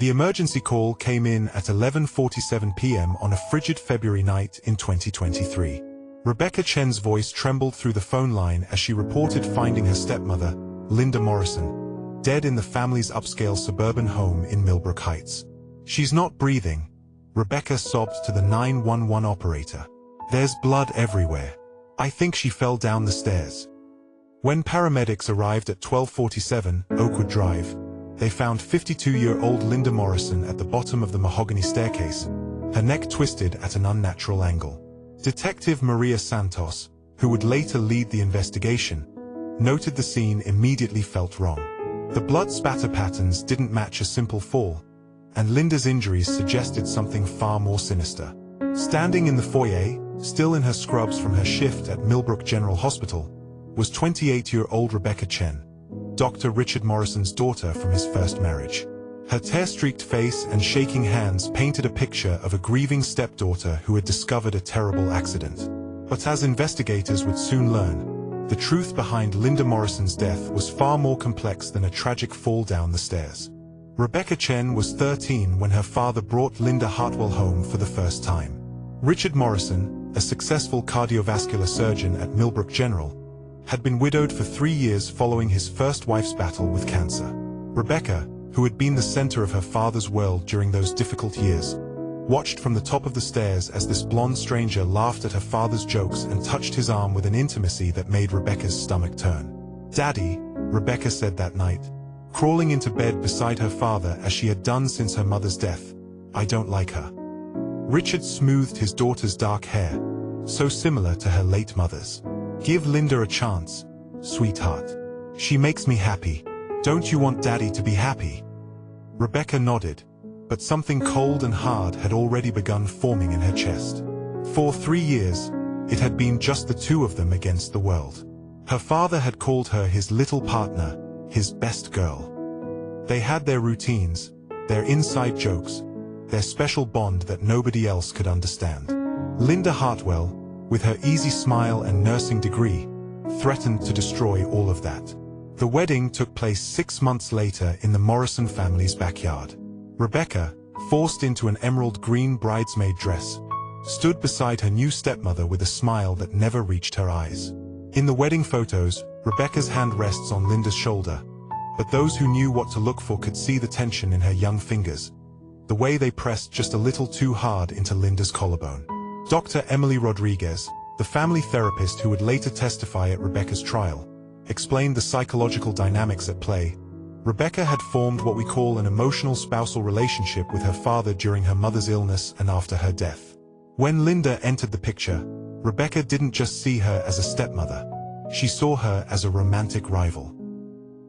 The emergency call came in at 11:47 p.m. on a frigid February night in 2023. Rebecca Chen's voice trembled through the phone line as she reported finding her stepmother, Linda Morrison, dead in the family's upscale suburban home in Millbrook Heights. "She's not breathing," Rebecca sobbed to the 911 operator. "There's blood everywhere. I think she fell down the stairs." When paramedics arrived at 1247 Oakwood Drive, they found 52-year-old Linda Morrison at the bottom of the mahogany staircase, her neck twisted at an unnatural angle. Detective Maria Santos, who would later lead the investigation, noted the scene immediately felt wrong. The blood spatter patterns didn't match a simple fall, and Linda's injuries suggested something far more sinister. Standing in the foyer, still in her scrubs from her shift at Millbrook General Hospital, was 28-year-old Rebecca Chen, Dr. Richard Morrison's daughter from his first marriage. Her tear-streaked face and shaking hands painted a picture of a grieving stepdaughter who had discovered a terrible accident. But as investigators would soon learn, the truth behind Linda Morrison's death was far more complex than a tragic fall down the stairs. Rebecca Chen was 13 when her father brought Linda Hartwell home for the first time. Richard Morrison, a successful cardiovascular surgeon at Millbrook General, had been widowed for 3 years following his first wife's battle with cancer. Rebecca, who had been the center of her father's world during those difficult years, watched from the top of the stairs as this blonde stranger laughed at her father's jokes and touched his arm with an intimacy that made Rebecca's stomach turn. "Daddy," Rebecca said that night, crawling into bed beside her father as she had done since her mother's death, "I don't like her." Richard smoothed his daughter's dark hair, so similar to her late mother's. "Give Linda a chance, sweetheart. She makes me happy. Don't you want Daddy to be happy?" Rebecca nodded, but something cold and hard had already begun forming in her chest. For 3 years, it had been just the two of them against the world. Her father had called her his little partner, his best girl. They had their routines, their inside jokes, their special bond that nobody else could understand. Linda Hartwell, with her easy smile and nursing degree, threatened to destroy all of that. The wedding took place 6 months later in the Morrison family's backyard. Rebecca, forced into an emerald green bridesmaid dress, stood beside her new stepmother with a smile that never reached her eyes. In the wedding photos, Rebecca's hand rests on Linda's shoulder, but those who knew what to look for could see the tension in her young fingers, the way they pressed just a little too hard into Linda's collarbone. Dr. Emily Rodriguez, the family therapist who would later testify at Rebecca's trial, explained the psychological dynamics at play. Rebecca had formed what we call an emotional spousal relationship with her father during her mother's illness and after her death. When Linda entered the picture, Rebecca didn't just see her as a stepmother. She saw her as a romantic rival.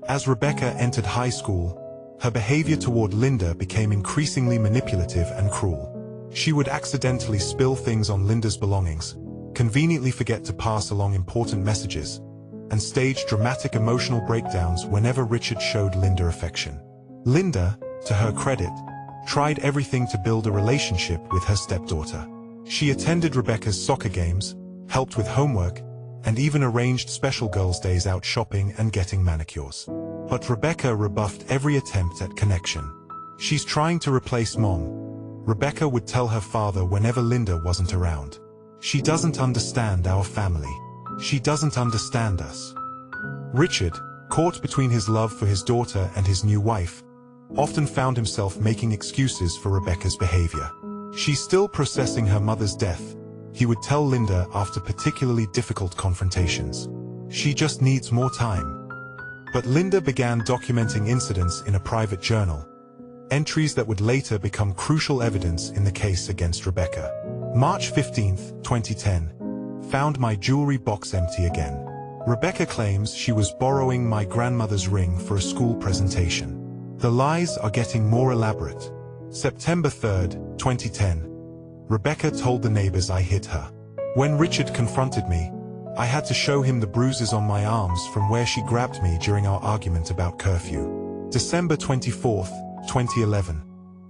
As Rebecca entered high school, her behavior toward Linda became increasingly manipulative and cruel. She would accidentally spill things on Linda's belongings, conveniently forget to pass along important messages, and stage dramatic emotional breakdowns whenever Richard showed Linda affection. Linda, to her credit, tried everything to build a relationship with her stepdaughter. She attended Rebecca's soccer games, helped with homework, and even arranged special girls' days out shopping and getting manicures. But Rebecca rebuffed every attempt at connection. "She's trying to replace Mom," Rebecca would tell her father whenever Linda wasn't around. "She doesn't understand our family. She doesn't understand us." Richard, caught between his love for his daughter and his new wife, often found himself making excuses for Rebecca's behavior. "She's still processing her mother's death," he would tell Linda after particularly difficult confrontations. "She just needs more time." But Linda began documenting incidents in a private journal, entries that would later become crucial evidence in the case against Rebecca. March 15, 2010. Found my jewelry box empty again. Rebecca claims she was borrowing my grandmother's ring for a school presentation. The lies are getting more elaborate. September 3, 2010. Rebecca told the neighbors I hit her. When Richard confronted me, I had to show him the bruises on my arms from where she grabbed me during our argument about curfew. December 24, 2011.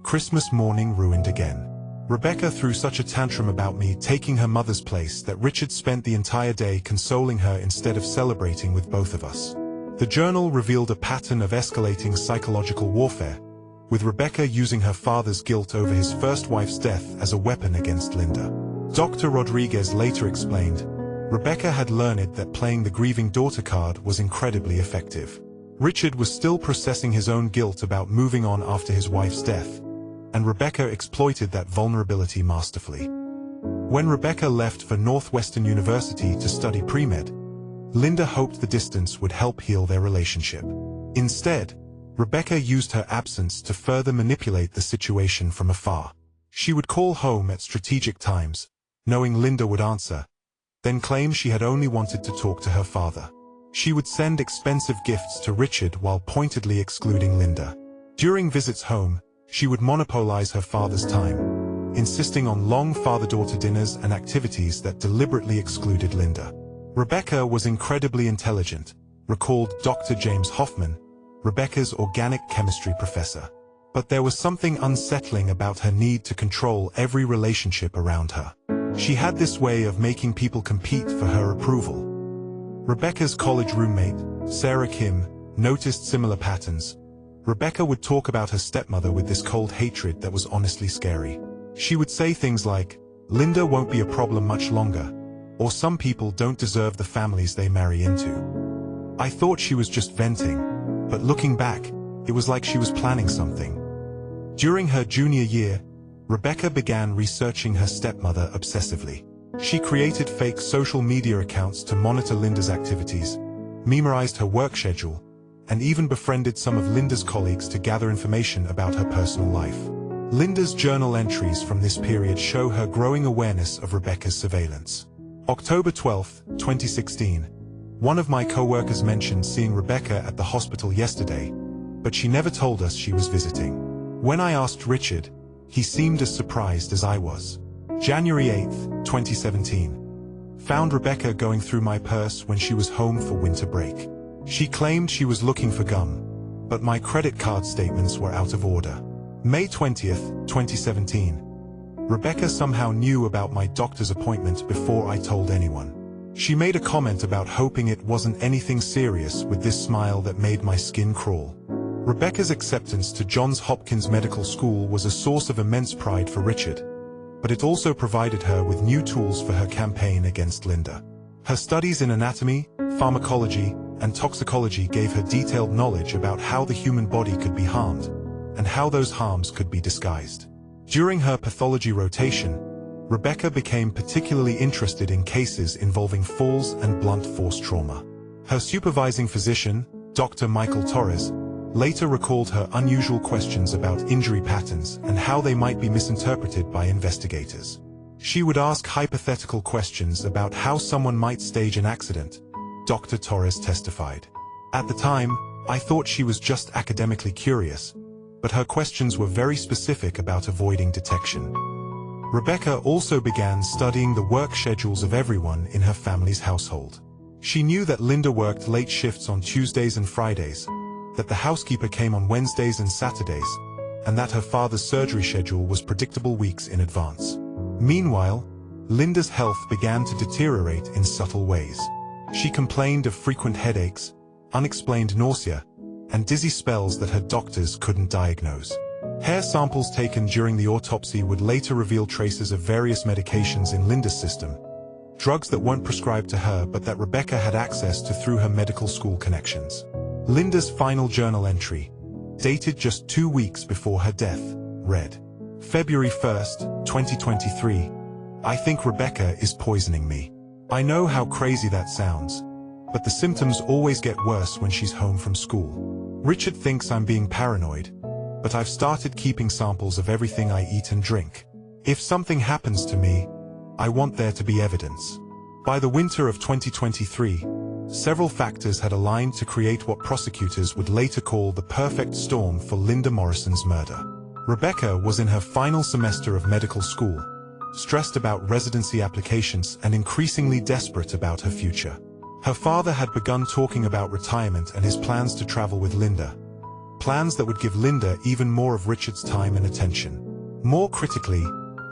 Christmas morning ruined again. Rebecca threw such a tantrum about me taking her mother's place that Richard spent the entire day consoling her instead of celebrating with both of us. The journal revealed a pattern of escalating psychological warfare, with Rebecca using her father's guilt over his first wife's death as a weapon against Linda. Dr. Rodriguez later explained, Rebecca had learned that playing the grieving daughter card was incredibly effective. Richard was still processing his own guilt about moving on after his wife's death, and Rebecca exploited that vulnerability masterfully. When Rebecca left for Northwestern University to study pre-med, Linda hoped the distance would help heal their relationship. Instead, Rebecca used her absence to further manipulate the situation from afar. She would call home at strategic times, knowing Linda would answer, then claim she had only wanted to talk to her father. She would send expensive gifts to Richard while pointedly excluding Linda. During visits home, she would monopolize her father's time, insisting on long father-daughter dinners and activities that deliberately excluded Linda. Rebecca was incredibly intelligent, recalled Dr. James Hoffman, Rebecca's organic chemistry professor. But there was something unsettling about her need to control every relationship around her. She had this way of making people compete for her approval. Rebecca's college roommate, Sarah Kim, noticed similar patterns. Rebecca would talk about her stepmother with this cold hatred that was honestly scary. She would say things like, Linda won't be a problem much longer, or some people don't deserve the families they marry into. I thought she was just venting, but looking back, it was like she was planning something. During her junior year, Rebecca began researching her stepmother obsessively. She created fake social media accounts to monitor Linda's activities, memorized her work schedule, and even befriended some of Linda's colleagues to gather information about her personal life. Linda's journal entries from this period show her growing awareness of Rebecca's surveillance. October 12, 2016. One of my co-workers mentioned seeing Rebecca at the hospital yesterday, but she never told us she was visiting. When I asked Richard, he seemed as surprised as I was. January 8, 2017. Found Rebecca going through my purse when she was home for winter break. She claimed she was looking for gum, but my credit card statements were out of order. May 20, 2017. Rebecca somehow knew about my doctor's appointment before I told anyone. She made a comment about hoping it wasn't anything serious with this smile that made my skin crawl. Rebecca's acceptance to Johns Hopkins Medical School was a source of immense pride for Richard, but it also provided her with new tools for her campaign against Linda. Her studies in anatomy, pharmacology, and toxicology gave her detailed knowledge about how the human body could be harmed, and how those harms could be disguised. During her pathology rotation, Rebecca became particularly interested in cases involving falls and blunt force trauma. Her supervising physician, Dr. Michael Torres, later recalled her unusual questions about injury patterns and how they might be misinterpreted by investigators. She would ask hypothetical questions about how someone might stage an accident, Dr. Torres testified. At the time, I thought she was just academically curious, but her questions were very specific about avoiding detection. Rebecca also began studying the work schedules of everyone in her family's household. She knew that Linda worked late shifts on Tuesdays and Fridays, that the housekeeper came on Wednesdays and Saturdays, and that her father's surgery schedule was predictable weeks in advance. Meanwhile, Linda's health began to deteriorate in subtle ways. She complained of frequent headaches, unexplained nausea, and dizzy spells that her doctors couldn't diagnose. Hair samples taken during the autopsy would later reveal traces of various medications in Linda's system, drugs that weren't prescribed to her but that Rebecca had access to through her medical school connections. Linda's final journal entry, dated just 2 weeks before her death, read, February 1, 2023. I think Rebecca is poisoning me. I know how crazy that sounds, but the symptoms always get worse when she's home from school. Richard thinks I'm being paranoid, but I've started keeping samples of everything I eat and drink. If something happens to me, I want there to be evidence. By the winter of 2023, several factors had aligned to create what prosecutors would later call the perfect storm for Linda Morrison's murder. Rebecca was in her final semester of medical school, stressed about residency applications and increasingly desperate about her future. Her father had begun talking about retirement and his plans to travel with Linda, plans that would give Linda even more of Richard's time and attention. More critically,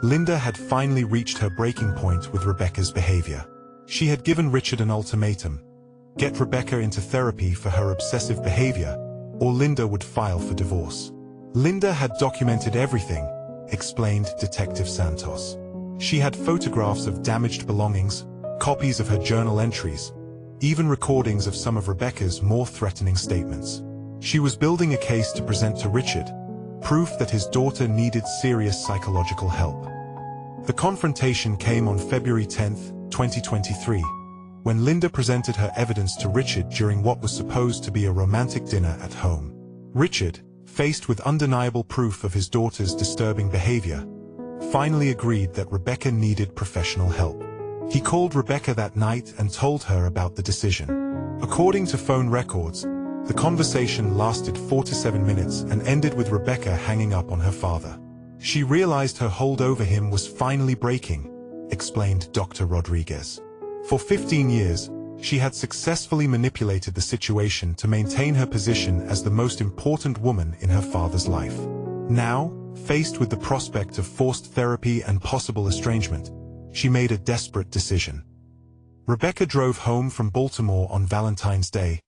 Linda had finally reached her breaking point with Rebecca's behavior. She had given Richard an ultimatum: get Rebecca into therapy for her obsessive behavior, or Linda would file for divorce. Linda had documented everything, explained Detective Santos. She had photographs of damaged belongings, copies of her journal entries, even recordings of some of Rebecca's more threatening statements. She was building a case to present to Richard, proof that his daughter needed serious psychological help. The confrontation came on February 10, 2023, when Linda presented her evidence to Richard during what was supposed to be a romantic dinner at home. Richard, faced with undeniable proof of his daughter's disturbing behavior, finally agreed that Rebecca needed professional help. He called Rebecca that night and told her about the decision. According to phone records, the conversation lasted 47 minutes and ended with Rebecca hanging up on her father. She realized her hold over him was finally breaking, explained Dr. Rodriguez. For 15 years, she had successfully manipulated the situation to maintain her position as the most important woman in her father's life. Now, faced with the prospect of forced therapy and possible estrangement, she made a desperate decision. Rebecca drove home from Baltimore on Valentine's Day,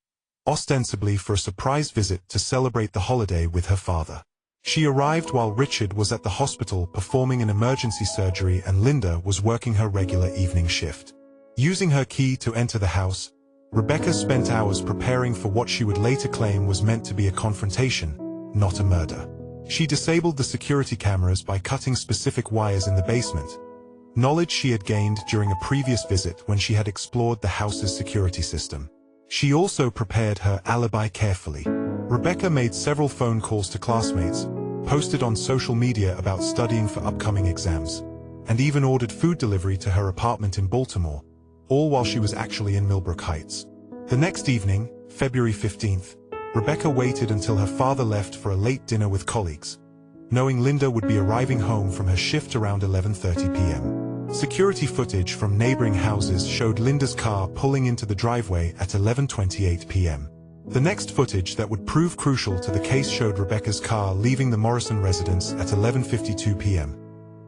ostensibly for a surprise visit to celebrate the holiday with her father. She arrived while Richard was at the hospital performing an emergency surgery and Linda was working her regular evening shift. Using her key to enter the house, Rebecca spent hours preparing for what she would later claim was meant to be a confrontation, not a murder. She disabled the security cameras by cutting specific wires in the basement, knowledge she had gained during a previous visit when she had explored the house's security system. She also prepared her alibi carefully. Rebecca made several phone calls to classmates, posted on social media about studying for upcoming exams, and even ordered food delivery to her apartment in Baltimore, all while she was actually in Millbrook Heights. The next evening, February 15th, Rebecca waited until her father left for a late dinner with colleagues, knowing Linda would be arriving home from her shift around 11:30 p.m. Security footage from neighboring houses showed Linda's car pulling into the driveway at 11:28 p.m. The next footage that would prove crucial to the case showed Rebecca's car leaving the Morrison residence at 11:52 p.m.,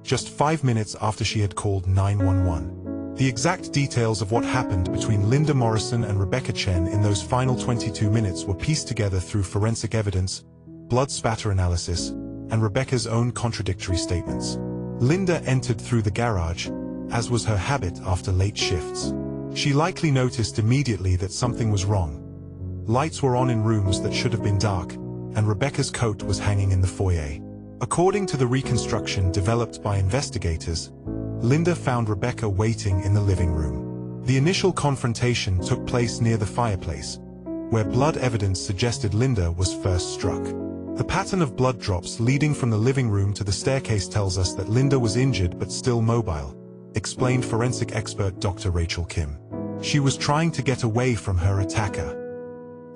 just 5 minutes after she had called 911. The exact details of what happened between Linda Morrison and Rebecca Chen in those final 22 minutes were pieced together through forensic evidence, blood spatter analysis, and Rebecca's own contradictory statements. Linda entered through the garage, as was her habit after late shifts. She likely noticed immediately that something was wrong. Lights were on in rooms that should have been dark, and Rebecca's coat was hanging in the foyer. According to the reconstruction developed by investigators, Linda found Rebecca waiting in the living room. The initial confrontation took place near the fireplace, where blood evidence suggested Linda was first struck. The pattern of blood drops leading from the living room to the staircase tells us that Linda was injured but still mobile, explained forensic expert Dr. Rachel Kim. She was trying to get away from her attacker.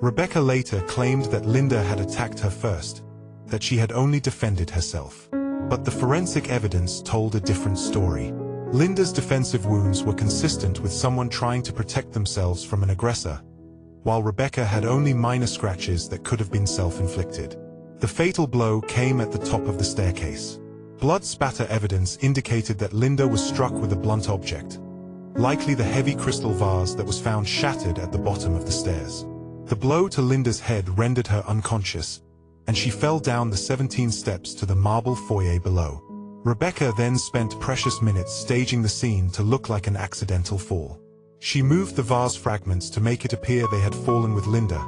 Rebecca later claimed that Linda had attacked her first, that she had only defended herself. But the forensic evidence told a different story. Linda's defensive wounds were consistent with someone trying to protect themselves from an aggressor, while Rebecca had only minor scratches that could have been self-inflicted. The fatal blow came at the top of the staircase. Blood spatter evidence indicated that Linda was struck with a blunt object, likely the heavy crystal vase that was found shattered at the bottom of the stairs. The blow to Linda's head rendered her unconscious, and she fell down the 17 steps to the marble foyer below. Rebecca then spent precious minutes staging the scene to look like an accidental fall. She moved the vase fragments to make it appear they had fallen with Linda,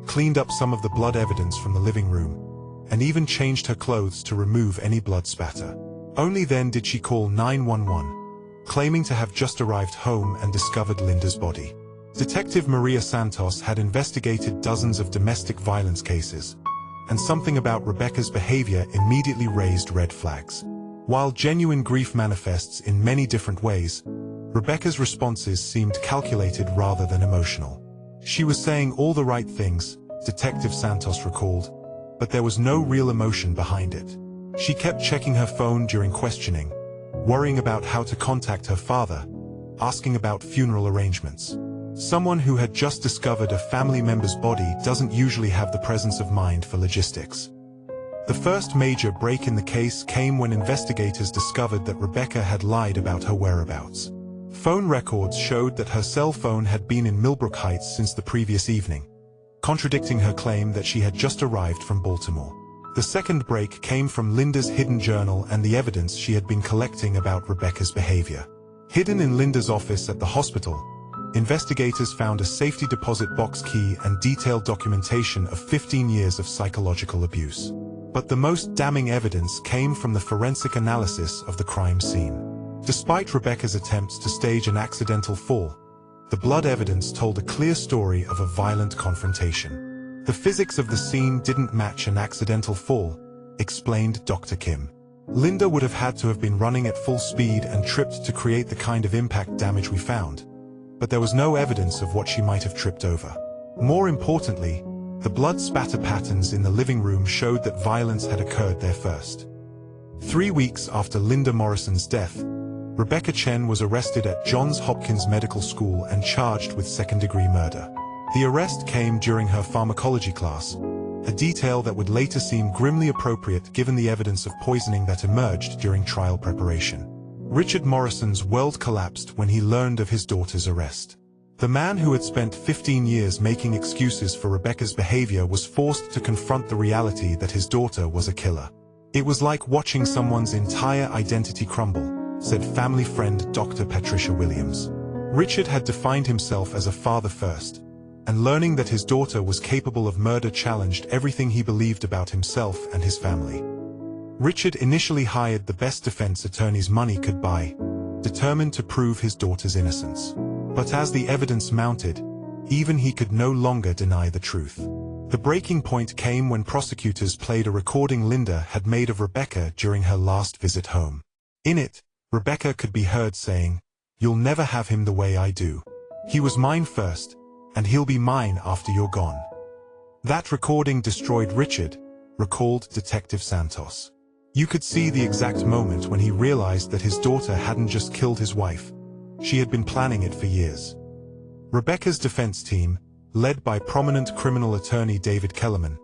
cleaned up some of the blood evidence from the living room, and even changed her clothes to remove any blood spatter. Only then did she call 911, claiming to have just arrived home and discovered Linda's body. Detective Maria Santos had investigated dozens of domestic violence cases, and something about Rebecca's behavior immediately raised red flags. While genuine grief manifests in many different ways, Rebecca's responses seemed calculated rather than emotional. She was saying all the right things, Detective Santos recalled, but there was no real emotion behind it. She kept checking her phone during questioning, worrying about how to contact her father, asking about funeral arrangements. Someone who had just discovered a family member's body doesn't usually have the presence of mind for logistics. The first major break in the case came when investigators discovered that Rebecca had lied about her whereabouts. Phone records showed that her cell phone had been in Millbrook Heights since the previous evening, contradicting her claim that she had just arrived from Baltimore. The second break came from Linda's hidden journal and the evidence she had been collecting about Rebecca's behavior. Hidden in Linda's office at the hospital, investigators found a safety deposit box key and detailed documentation of 15 years of psychological abuse. But the most damning evidence came from the forensic analysis of the crime scene. Despite Rebecca's attempts to stage an accidental fall, the blood evidence told a clear story of a violent confrontation. The physics of the scene didn't match an accidental fall, explained Dr. Kim. Linda would have had to have been running at full speed and tripped to create the kind of impact damage we found. But there was no evidence of what she might have tripped over. More importantly, the blood spatter patterns in the living room showed that violence had occurred there first. 3 weeks after Linda Morrison's death, Rebecca Chen was arrested at Johns Hopkins Medical School and charged with second-degree murder. The arrest came during her pharmacology class, a detail that would later seem grimly appropriate given the evidence of poisoning that emerged during trial preparation. Richard Morrison's world collapsed when he learned of his daughter's arrest. The man who had spent 15 years making excuses for Rebecca's behavior was forced to confront the reality that his daughter was a killer. It was like watching someone's entire identity crumble, said family friend Dr. Patricia Williams. Richard had defined himself as a father first, and learning that his daughter was capable of murder challenged everything he believed about himself and his family. Richard initially hired the best defense attorneys money could buy, determined to prove his daughter's innocence. But as the evidence mounted, even he could no longer deny the truth. The breaking point came when prosecutors played a recording Linda had made of Rebecca during her last visit home. In it, Rebecca could be heard saying, "You'll never have him the way I do. He was mine first, and he'll be mine after you're gone." That recording destroyed Richard, recalled Detective Santos. You could see the exact moment when he realized that his daughter hadn't just killed his wife. She had been planning it for years. Rebecca's defense team, led by prominent criminal attorney David Kellerman,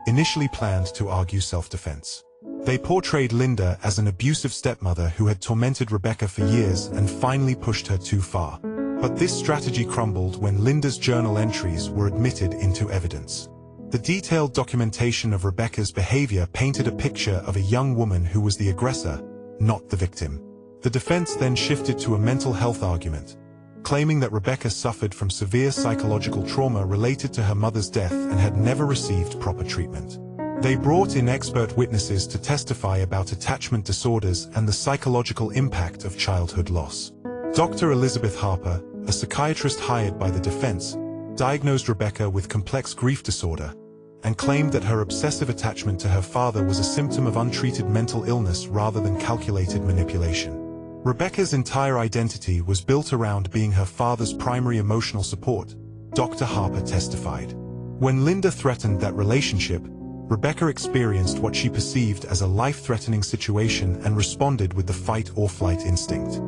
initially planned to argue self-defense. They portrayed Linda as an abusive stepmother who had tormented Rebecca for years and finally pushed her too far. But this strategy crumbled when Linda's journal entries were admitted into evidence. The detailed documentation of Rebecca's behavior painted a picture of a young woman who was the aggressor, not the victim. The defense then shifted to a mental health argument, claiming that Rebecca suffered from severe psychological trauma related to her mother's death and had never received proper treatment. They brought in expert witnesses to testify about attachment disorders and the psychological impact of childhood loss. Dr. Elizabeth Harper, a psychiatrist hired by the defense, diagnosed Rebecca with complex grief disorder and claimed that her obsessive attachment to her father was a symptom of untreated mental illness rather than calculated manipulation. Rebecca's entire identity was built around being her father's primary emotional support, Dr. Harper testified. When Linda threatened that relationship, Rebecca experienced what she perceived as a life-threatening situation and responded with the fight-or-flight instinct.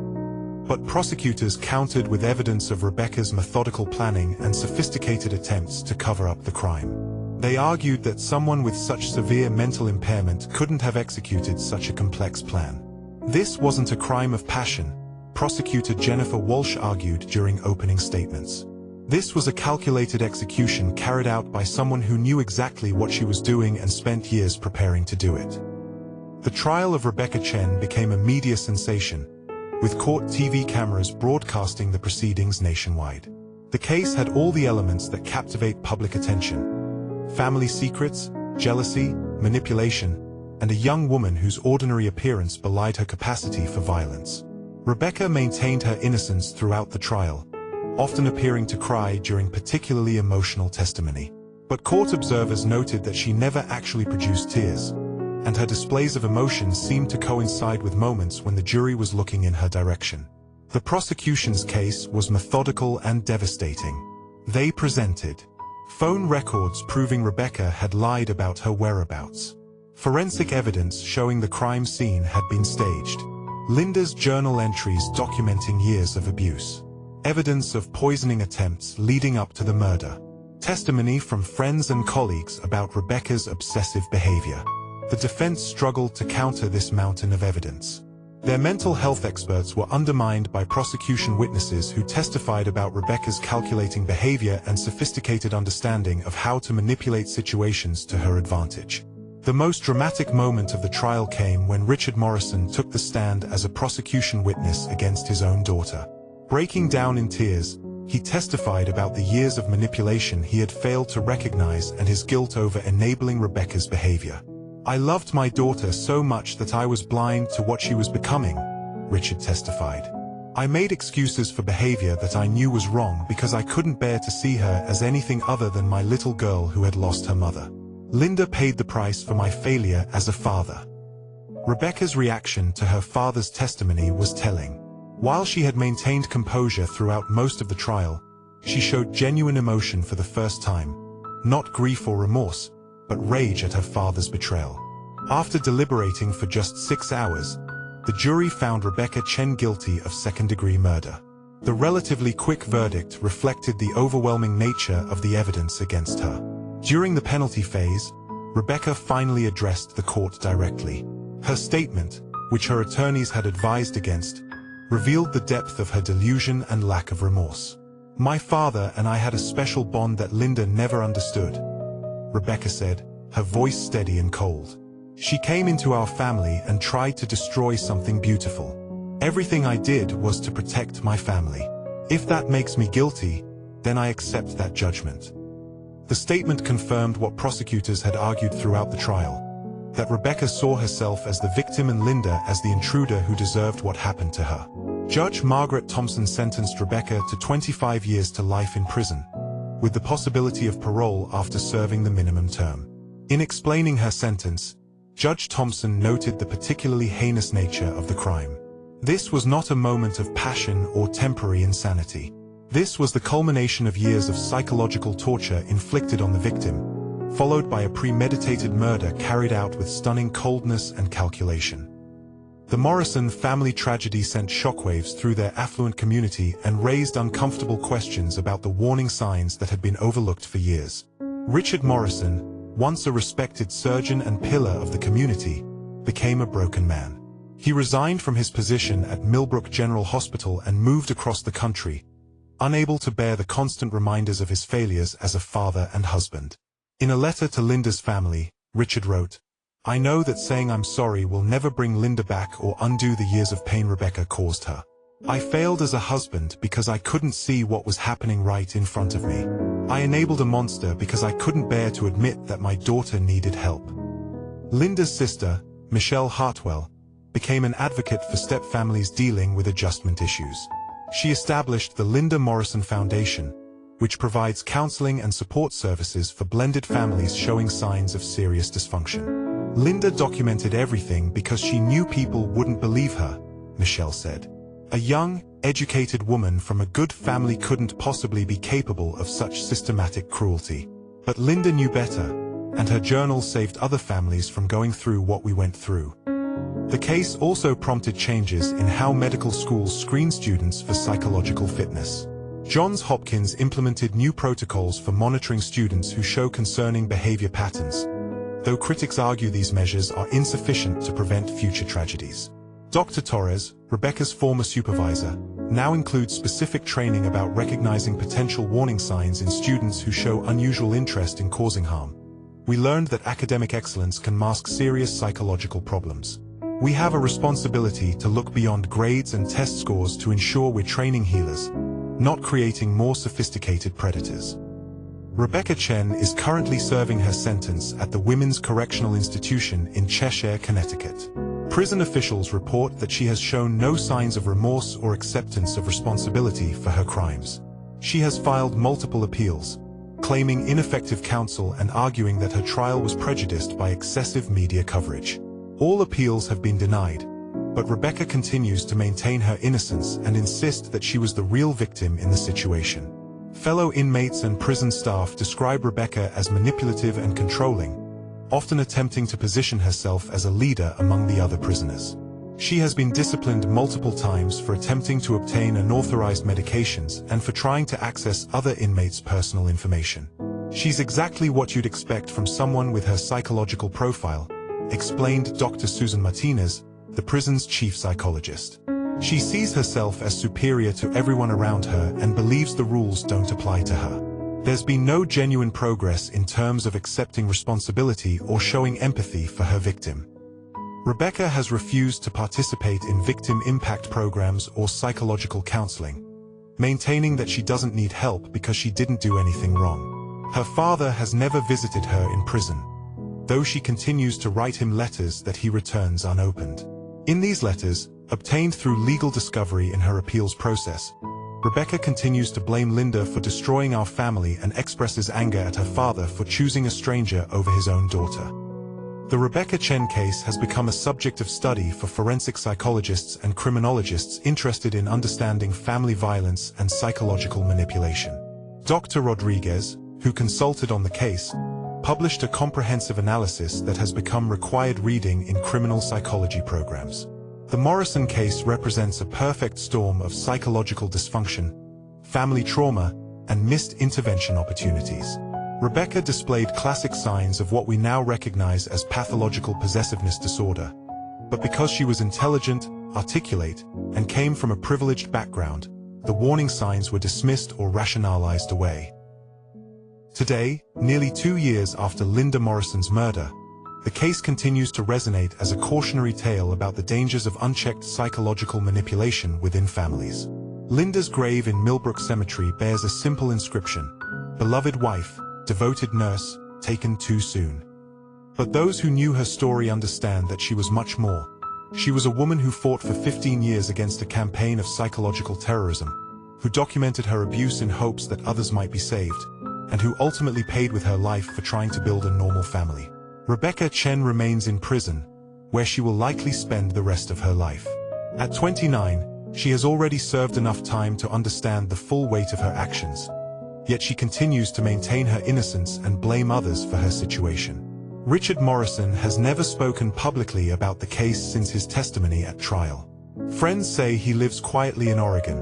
But prosecutors countered with evidence of Rebecca's methodical planning and sophisticated attempts to cover up the crime. They argued that someone with such severe mental impairment couldn't have executed such a complex plan. This wasn't a crime of passion, prosecutor Jennifer Walsh argued during opening statements. This was a calculated execution carried out by someone who knew exactly what she was doing and spent years preparing to do it. The trial of Rebecca Chen became a media sensation, with court TV cameras broadcasting the proceedings nationwide. The case had all the elements that captivate public attention: family secrets, jealousy, manipulation, and a young woman whose ordinary appearance belied her capacity for violence. Rebecca maintained her innocence throughout the trial, often appearing to cry during particularly emotional testimony. But court observers noted that she never actually produced tears, and her displays of emotion seemed to coincide with moments when the jury was looking in her direction. The prosecution's case was methodical and devastating. They presented phone records proving Rebecca had lied about her whereabouts. Forensic evidence showing the crime scene had been staged. Linda's journal entries documenting years of abuse. Evidence of poisoning attempts leading up to the murder. Testimony from friends and colleagues about Rebecca's obsessive behavior. The defense struggled to counter this mountain of evidence. Their mental health experts were undermined by prosecution witnesses who testified about Rebecca's calculating behavior and sophisticated understanding of how to manipulate situations to her advantage. The most dramatic moment of the trial came when Richard Morrison took the stand as a prosecution witness against his own daughter. Breaking down in tears, he testified about the years of manipulation he had failed to recognize and his guilt over enabling Rebecca's behavior. "I loved my daughter so much that I was blind to what she was becoming," Richard testified. "I made excuses for behavior that I knew was wrong because I couldn't bear to see her as anything other than my little girl who had lost her mother. Linda paid the price for my failure as a father." Rebecca's reaction to her father's testimony was telling. While she had maintained composure throughout most of the trial, she showed genuine emotion for the first time, not grief or remorse, but rage at her father's betrayal. After deliberating for just 6 hours, the jury found Rebecca Chen guilty of second-degree murder. The relatively quick verdict reflected the overwhelming nature of the evidence against her. During the penalty phase, Rebecca finally addressed the court directly. Her statement, which her attorneys had advised against, revealed the depth of her delusion and lack of remorse. "My father and I had a special bond that Linda never understood," Rebecca said, her voice steady and cold. "She came into our family and tried to destroy something beautiful. Everything I did was to protect my family. If that makes me guilty, then I accept that judgment." The statement confirmed what prosecutors had argued throughout the trial, that Rebecca saw herself as the victim and Linda as the intruder who deserved what happened to her. Judge Margaret Thompson sentenced Rebecca to 25 years to life in prison, with the possibility of parole after serving the minimum term. In explaining her sentence, Judge Thompson noted the particularly heinous nature of the crime. This was not a moment of passion or temporary insanity. This was the culmination of years of psychological torture inflicted on the victim, followed by a premeditated murder carried out with stunning coldness and calculation. The Morrison family tragedy sent shockwaves through their affluent community and raised uncomfortable questions about the warning signs that had been overlooked for years. Richard Morrison, once a respected surgeon and pillar of the community, became a broken man. He resigned from his position at Millbrook General Hospital and moved across the country, unable to bear the constant reminders of his failures as a father and husband. In a letter to Linda's family, Richard wrote, "I know that saying I'm sorry will never bring Linda back or undo the years of pain Rebecca caused her. I failed as a husband because I couldn't see what was happening right in front of me. I enabled a monster because I couldn't bear to admit that my daughter needed help." Linda's sister, Michelle Hartwell, became an advocate for step families dealing with adjustment issues. She established the Linda Morrison Foundation, which provides counseling and support services for blended families showing signs of serious dysfunction. "Linda documented everything because she knew people wouldn't believe her," Michelle said. "A young, educated woman from a good family couldn't possibly be capable of such systematic cruelty. But Linda knew better, and her journal saved other families from going through what we went through." The case also prompted changes in how medical schools screen students for psychological fitness. Johns Hopkins implemented new protocols for monitoring students who show concerning behavior patterns, though critics argue these measures are insufficient to prevent future tragedies. Dr. Torres, Rebecca's former supervisor, now includes specific training about recognizing potential warning signs in students who show unusual interest in causing harm. "We learned that academic excellence can mask serious psychological problems. We have a responsibility to look beyond grades and test scores to ensure we're training healers, not creating more sophisticated predators." Rebecca Chen is currently serving her sentence at the Women's Correctional Institution in Cheshire, Connecticut. Prison officials report that she has shown no signs of remorse or acceptance of responsibility for her crimes. She has filed multiple appeals, claiming ineffective counsel and arguing that her trial was prejudiced by excessive media coverage. All appeals have been denied, but Rebecca continues to maintain her innocence and insist that she was the real victim in the situation. Fellow inmates and prison staff describe Rebecca as manipulative and controlling, often attempting to position herself as a leader among the other prisoners. She has been disciplined multiple times for attempting to obtain unauthorized medications and for trying to access other inmates' personal information. "She's exactly what you'd expect from someone with her psychological profile," explained Dr. Susan Martinez, the prison's chief psychologist. "She sees herself as superior to everyone around her and believes the rules don't apply to her. There's been no genuine progress in terms of accepting responsibility or showing empathy for her victim. Rebecca has refused to participate in victim impact programs or psychological counseling, maintaining that she doesn't need help because she didn't do anything wrong. Her father has never visited her in prison, though she continues to write him letters that he returns unopened. In these letters, obtained through legal discovery in her appeals process, Rebecca continues to blame Linda for destroying our family and expresses anger at her father for choosing a stranger over his own daughter. The Rebecca Chen case has become a subject of study for forensic psychologists and criminologists interested in understanding family violence and psychological manipulation. Dr. Rodriguez, who consulted on the case, published a comprehensive analysis that has become required reading in criminal psychology programs. The Morrison case represents a perfect storm of psychological dysfunction, family trauma, and missed intervention opportunities. Rebecca displayed classic signs of what we now recognize as pathological possessiveness disorder. But because she was intelligent, articulate, and came from a privileged background, the warning signs were dismissed or rationalized away. Today, nearly 2 years after Linda Morrison's murder, the case continues to resonate as a cautionary tale about the dangers of unchecked psychological manipulation within families. Linda's grave in Millbrook Cemetery bears a simple inscription: "Beloved wife, devoted nurse, taken too soon." But those who knew her story understand that she was much more. She was a woman who fought for 15 years against a campaign of psychological terrorism, who documented her abuse in hopes that others might be saved, and who ultimately paid with her life for trying to build a normal family. Rebecca Chen remains in prison, where she will likely spend the rest of her life. At 29, she has already served enough time to understand the full weight of her actions, yet she continues to maintain her innocence and blame others for her situation. Richard Morrison has never spoken publicly about the case since his testimony at trial. Friends say he lives quietly in Oregon,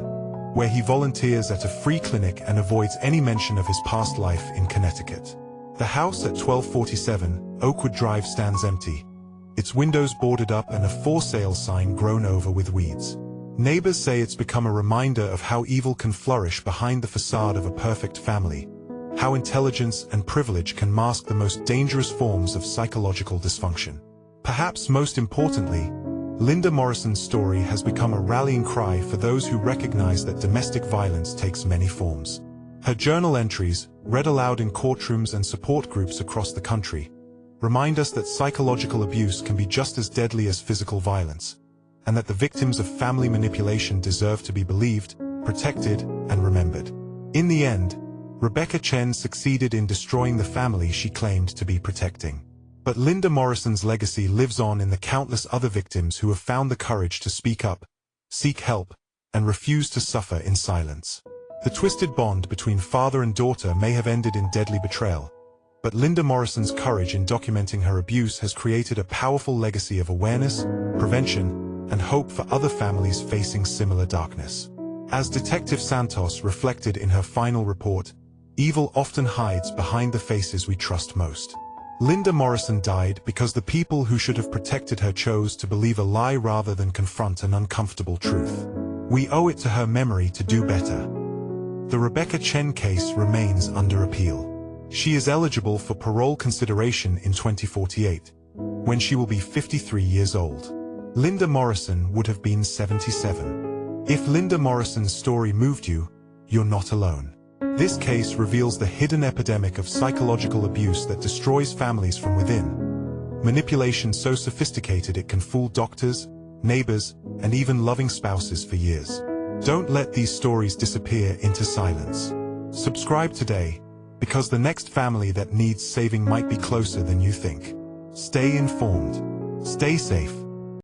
where he volunteers at a free clinic and avoids any mention of his past life in Connecticut. The house at 1247 Oakwood Drive stands empty, its windows boarded up and a for sale sign grown over with weeds. Neighbors say it's become a reminder of how evil can flourish behind the facade of a perfect family, how intelligence and privilege can mask the most dangerous forms of psychological dysfunction. Perhaps most importantly, Linda Morrison's story has become a rallying cry for those who recognize that domestic violence takes many forms. Her journal entries, read aloud in courtrooms and support groups across the country, remind us that psychological abuse can be just as deadly as physical violence, and that the victims of family manipulation deserve to be believed, protected, and remembered. In the end, Rebecca Chen succeeded in destroying the family she claimed to be protecting. But Linda Morrison's legacy lives on in the countless other victims who have found the courage to speak up, seek help, and refuse to suffer in silence. The twisted bond between father and daughter may have ended in deadly betrayal, but Linda Morrison's courage in documenting her abuse has created a powerful legacy of awareness, prevention, and hope for other families facing similar darkness. As Detective Santos reflected in her final report, evil often hides behind the faces we trust most. Linda Morrison died because the people who should have protected her chose to believe a lie rather than confront an uncomfortable truth. We owe it to her memory to do better. The Rebecca Chen case remains under appeal. She is eligible for parole consideration in 2048, when she will be 53 years old. Linda Morrison would have been 77. If Linda Morrison's story moved you, you're not alone. This case reveals the hidden epidemic of psychological abuse that destroys families from within. Manipulation so sophisticated it can fool doctors, neighbors, and even loving spouses for years. Don't let these stories disappear into silence. Subscribe today, because the next family that needs saving might be closer than you think. Stay informed. Stay safe.